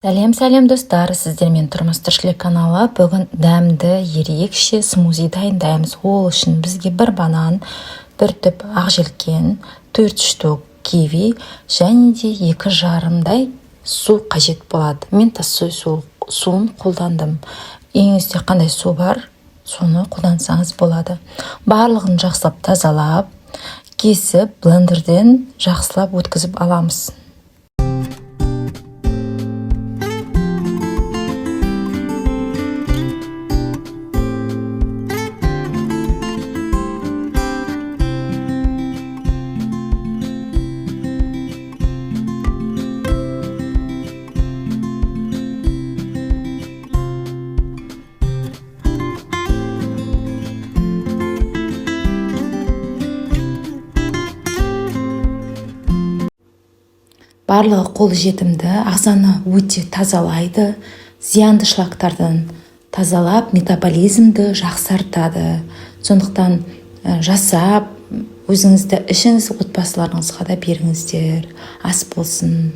Сәлем достар, сіздермен тұрмыс тіршілік каналы. Бүгін дәмді ерекше смузи дайындаймыз. Ол үшін бізге бір банан, бір түп ақжелкен, 4 штук киви және де 2 жарымдай су қажет болады. Мен тасты суын қолдандым. Үйіңізде қандай су бар, соны қолдансаңыз болады. Барлығын жақсылап тазалап, кесіп, блендерден жақсылап өткізіп аламыз. Барлығы қол жетімді, ағзаны өте тазалайды, зиянды шлактардан тазалап, метаболизмді жақсартады. Сондықтан жасап, өзіңізді ішіңіз, отбасыларыңызға да беріңіздер. Ас болсын.